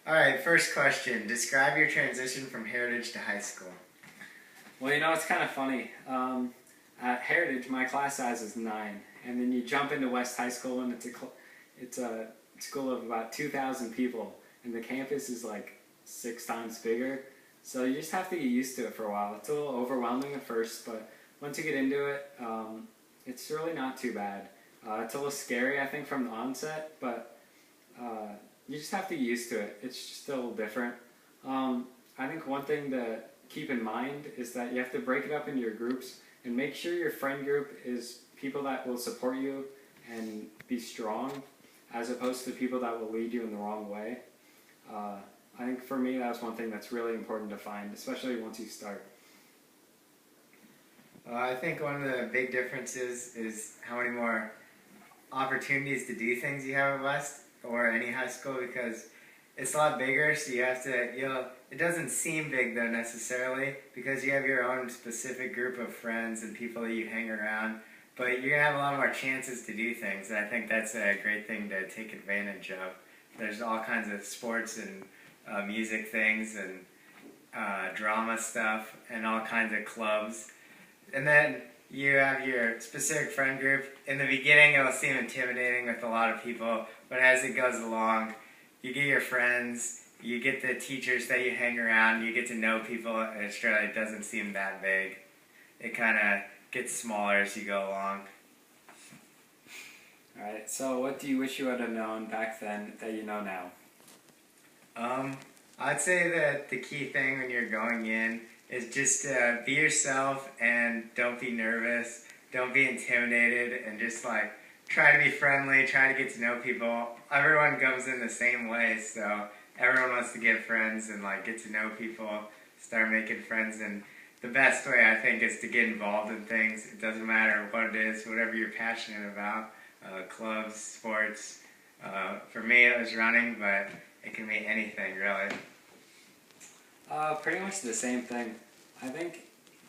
All right, first question. Describe your transition from Heritage to high school. Well, it's kind of funny. At Heritage, my class size is 9, and then you jump into West High School, and it's a school of about 2,000 people, and the campus is like 6 times bigger. So you just have to get used to it for a while. It's a little overwhelming at first, but once you get into it, it's really not too bad. It's a little scary, I think, from the onset, but you just have to get used to it. It's just a little different. I think one thing to keep in mind is that you have to break it up into your groups and make sure your friend group is people that will support you and be strong, as opposed to people that will lead you in the wrong way. I think for me that's one thing that's really important to find, especially once you start. I think one of the big differences is how many more opportunities to do things you have at West or any high school, because it's a lot bigger, so you have to, it doesn't seem big though necessarily, because you have your own specific group of friends and people that you hang around, but you're going to have a lot more chances to do things, and I think that's a great thing to take advantage of. There's all kinds of sports and music things and drama stuff and all kinds of clubs. And then you have your specific friend group. In the beginning, it'll seem intimidating with a lot of people, but as it goes along, you get your friends, you get the teachers that you hang around, you get to know people, and it doesn't seem that big. It kind of gets smaller as you go along. Alright, so what do you wish you would have known back then that you know now? I'd say that the key thing when you're going in is just be yourself and don't be nervous, don't be intimidated, and just try to be friendly, try to get to know people. Everyone goes in the same way, so everyone wants to get friends and get to know people, start making friends, and the best way I think is to get involved in things. It doesn't matter what it is, whatever you're passionate about, clubs, sports. For me it was running, but it can be anything really. Pretty much the same thing. I think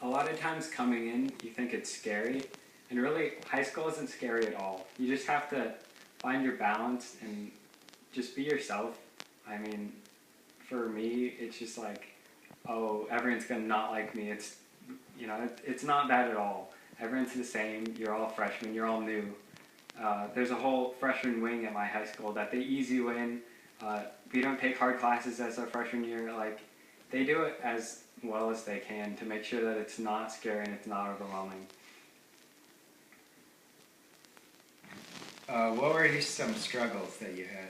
a lot of times coming in, you think it's scary, and really, high school isn't scary at all. You just have to find your balance and just be yourself. I mean, for me, it's just oh, everyone's gonna not like me. It's not that at all. Everyone's the same. You're all freshmen. You're all new. There's a whole freshman wing at my high school that they ease you in. We don't take hard classes as our freshman year. They do it as well as they can to make sure that it's not scary and it's not overwhelming. What were some struggles that you had?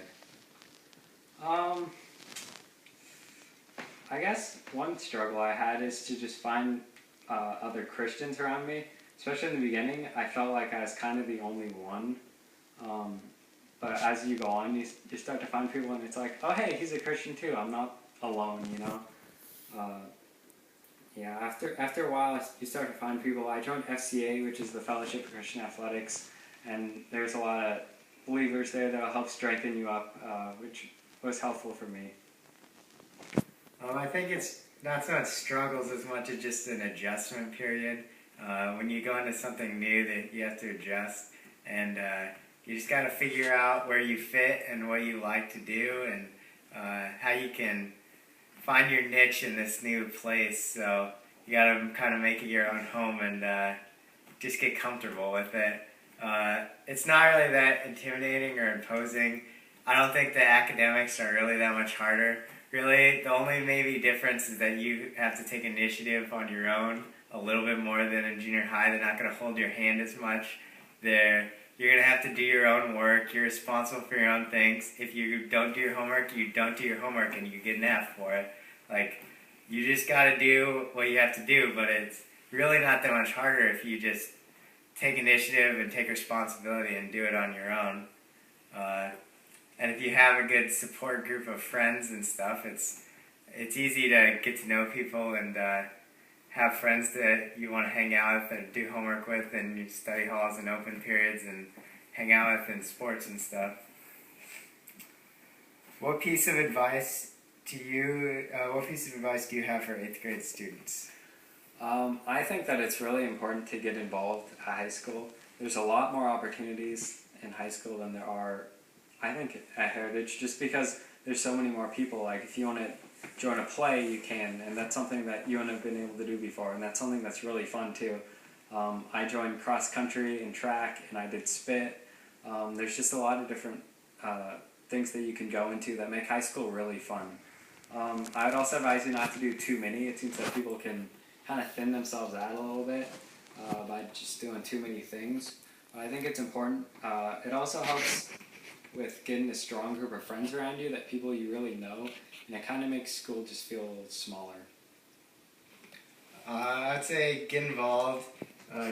I guess one struggle I had is to just find other Christians around me. Especially in the beginning, I felt like I was kind of the only one. But as you go on, you start to find people, and it's oh hey, he's a Christian too. I'm not alone, Yeah, after a while, you start to find people. I joined FCA, which is the Fellowship of Christian Athletics, and there's a lot of believers there that will help strengthen you up, which was helpful for me. I think it's not so much struggles as much as just an adjustment period. When you go into something new that you have to adjust, and you just got to figure out where you fit and what you like to do, and how you can find your niche in this new place. So you got to kind of make it your own home and just get comfortable with it. It's not really that intimidating or imposing. I don't think the academics are really that much harder. Really, the only maybe difference is that you have to take initiative on your own a little bit more than in junior high. They're not going to hold your hand as much. You're going to have to do your own work. You're responsible for your own things. If you don't do your homework, you don't do your homework and you get an F for it. You just got to do what you have to do, but it's really not that much harder if you just take initiative and take responsibility and do it on your own. And if you have a good support group of friends and stuff, it's easy to get to know people and have friends that you want to hang out with and do homework with in your study halls and open periods and hang out with in sports and stuff. What piece of advice do you have for 8th grade students? I think that it's really important to get involved at high school. There's a lot more opportunities in high school than there are, I think, at Heritage, just because there's so many more people. Like if you want to join a play, you can, and that's something that you wouldn't have been able to do before, and that's something that's really fun too. I joined cross country and track, and I did spit. There's just a lot of different things that you can go into that make high school really fun. I would also advise you not to do too many. It seems that people can kind of thin themselves out a little bit by just doing too many things. But I think it's important. It also helps with getting a strong group of friends around you, that people you really know, and it kind of makes school just feel a little smaller. I'd say get involved,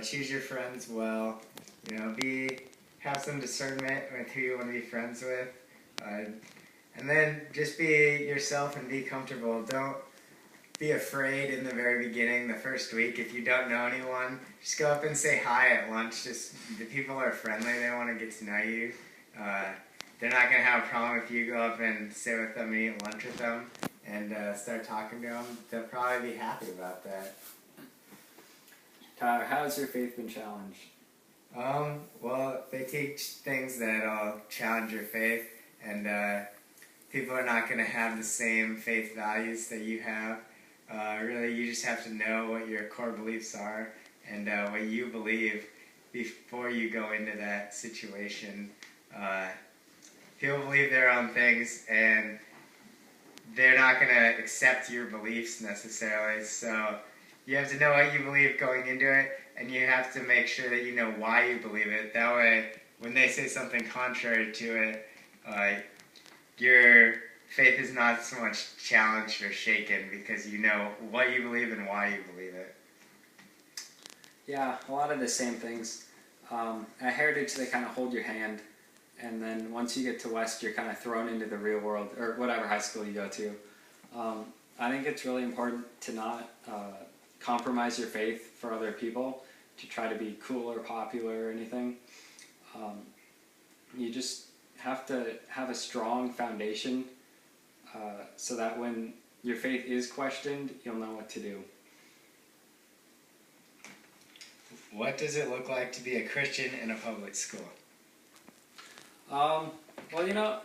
choose your friends well, have some discernment with who you want to be friends with, and then just be yourself and be comfortable. Don't be afraid in the very beginning, the first week. If you don't know anyone, just go up and say hi at lunch. Just the people are friendly; they want to get to know you. They're not going to have a problem if you go up and sit with them and eat lunch with them and start talking to them. They'll probably be happy about that. Tyler, how has your faith been challenged? Well, they teach things that'll challenge your faith, and people are not going to have the same faith values that you have. Really, you just have to know what your core beliefs are and what you believe before you go into that situation. People believe their own things, and they're not going to accept your beliefs necessarily, so you have to know what you believe going into it, and you have to make sure that you know why you believe it. That way, when they say something contrary to it, your faith is not so much challenged or shaken because you know what you believe and why you believe it. Yeah, a lot of the same things. At Heritage, they kind of hold your hand, and then once you get to West, you're kind of thrown into the real world, or whatever high school you go to. I think it's really important to not compromise your faith for other people, to try to be cool or popular or anything. You just have to have a strong foundation so that when your faith is questioned, you'll know what to do. What does it look like to be a Christian in a public school? Well,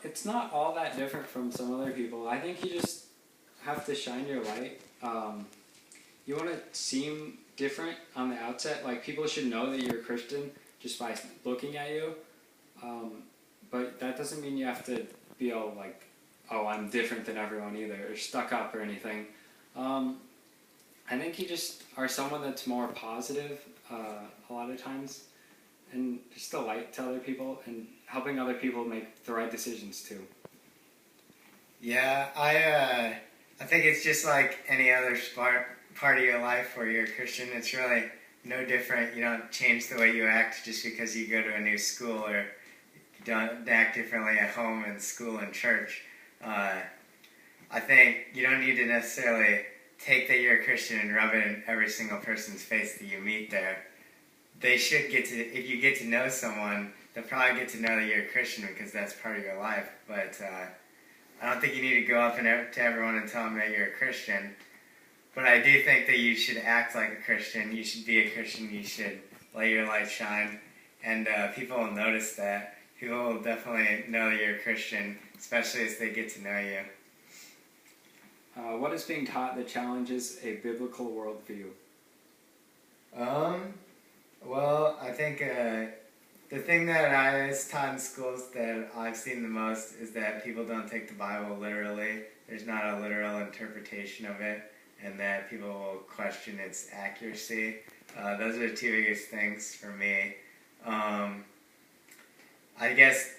it's not all that different from some other people. I think you just have to shine your light. You want to seem different on the outset. Like, people should know that you're a Christian just by looking at you. But that doesn't mean you have to be all like, oh, I'm different than everyone either, or stuck up or anything. I think you just are someone that's more positive a lot of times, and just a light to other people, and helping other people make the right decisions too. Yeah, I think it's just like any other part of your life where you're a Christian. It's really no different. You don't change the way you act just because you go to a new school, or you don't act differently at home and school and church. I think you don't need to necessarily take that you're a Christian and rub it in every single person's face that you meet there. They should get to, if you get to know someone, they'll probably get to know that you're a Christian because that's part of your life. But I don't think you need to go up to everyone and tell them that you're a Christian. But I do think that you should act like a Christian. You should be a Christian. You should let your light shine. And people will notice that. People will definitely know that you're a Christian, especially as they get to know you. What is being taught that challenges a biblical worldview? Well, I think the thing that I was taught in schools that I've seen the most is that people don't take the Bible literally. There's not a literal interpretation of it, and that people will question its accuracy. Those are the two biggest things for me. I guess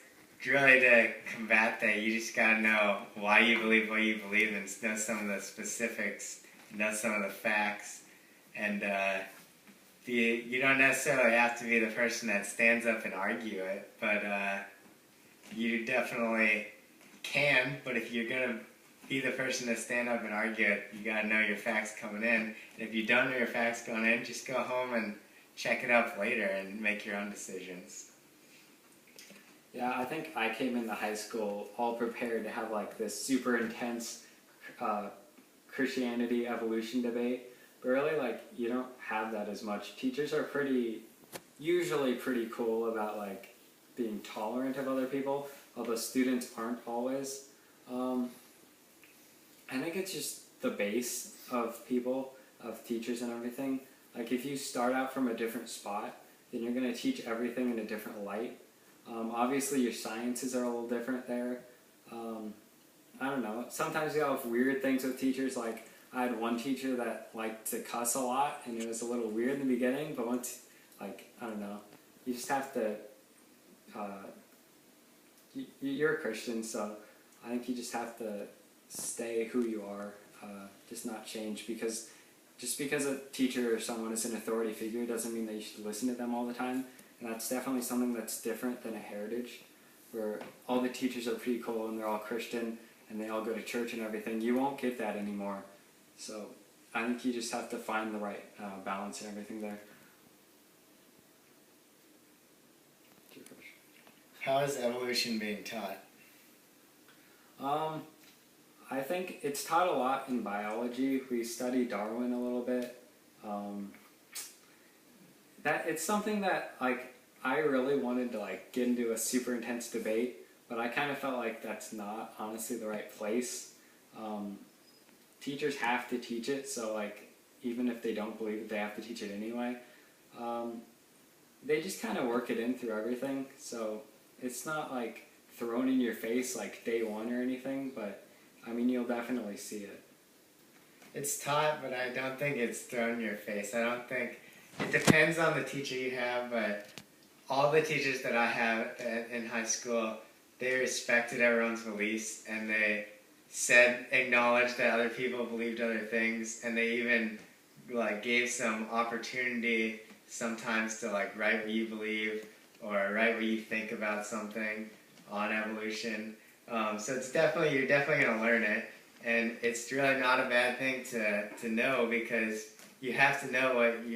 really to combat that, you just gotta know why you believe what you believe and know some of the specifics, know some of the facts, and you don't necessarily have to be the person that stands up and argue it, but you definitely can. But if you're gonna be the person to stand up and argue it, you gotta know your facts coming in. And if you don't know your facts going in, just go home and check it up later and make your own decisions. Yeah, I think I came into high school all prepared to have like this super intense Christianity evolution debate, but really like you don't have that as much. Teachers are usually pretty cool about like being tolerant of other people, although students aren't always. Um, I think it's just the base of people, of teachers and everything. Like if you start out from a different spot, then you're going to teach everything in a different light. Obviously your sciences are a little different there. I don't know. Sometimes you have weird things with teachers. Like I had one teacher that liked to cuss a lot, and it was a little weird in the beginning. But once, like I don't know, you just have to. You're a Christian, so I think you just have to stay who you are, just not change. Because just because a teacher or someone is an authority figure doesn't mean that you should listen to them all the time. And that's definitely something that's different than a heritage, where all the teachers are pretty cool and they're all Christian and they all go to church and everything. You won't get that anymore. So I think you just have to find the right balance and everything there. How is evolution being taught? I think it's taught a lot in biology. We study Darwin a little bit. That it's something that like I really wanted to like get into a super intense debate, but I kind of felt like that's not honestly the right place. Teachers have to teach it, so like even if they don't believe it, they have to teach it anyway. They just kind of work it in through everything, so it's not like thrown in your face like day one or anything, but I mean you'll definitely see it. It's taught, but I don't think it's thrown in your face. I don't think it depends on the teacher you have, but all the teachers that I have in high school, they respected everyone's beliefs, and they acknowledged that other people believed other things, and they even like gave some opportunity sometimes to like write what you believe or write what you think about something on evolution. So it's you're definitely going to learn it, and it's really not a bad thing to know, because you have to know what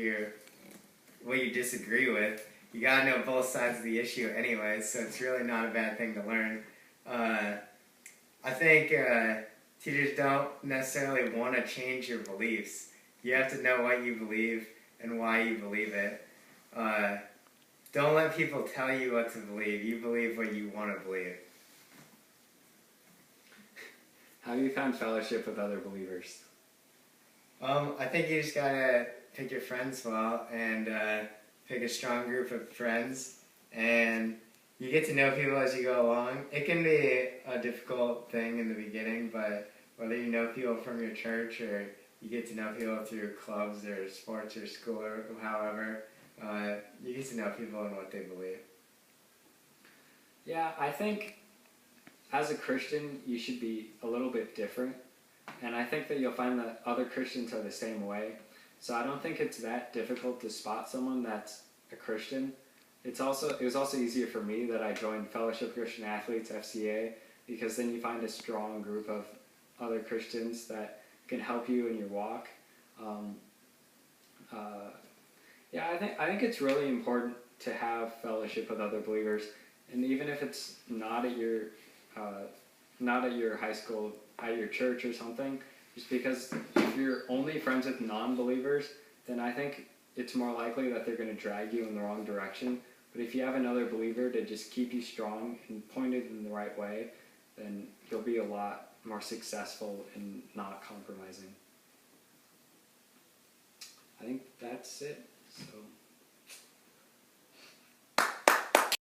you disagree with. You gotta know both sides of the issue anyway, so it's really not a bad thing to learn. I think teachers don't necessarily want to change your beliefs. You have to know what you believe and why you believe it. Don't let people tell you what to believe. You believe what you want to believe. How have you found fellowship with other believers? I think you just gotta pick your friends well, and pick a strong group of friends, and you get to know people as you go along. It can be a difficult thing in the beginning, but whether you know people from your church or you get to know people through clubs or sports or school or however, you get to know people and what they believe. Yeah, I think as a Christian you should be a little bit different, and I think that you'll find that other Christians are the same way. So I don't think it's that difficult to spot someone that's a Christian. It was also easier for me that I joined Fellowship of Christian Athletes, FCA, because then you find a strong group of other Christians that can help you in your walk. Yeah, I think it's really important to have fellowship with other believers, and even if it's not at your high school, at your church or something, just because if you're only friends with non-believers, then I think it's more likely that they're going to drag you in the wrong direction. But if you have another believer to just keep you strong and pointed in the right way, then you'll be a lot more successful in not compromising. I think that's it. So.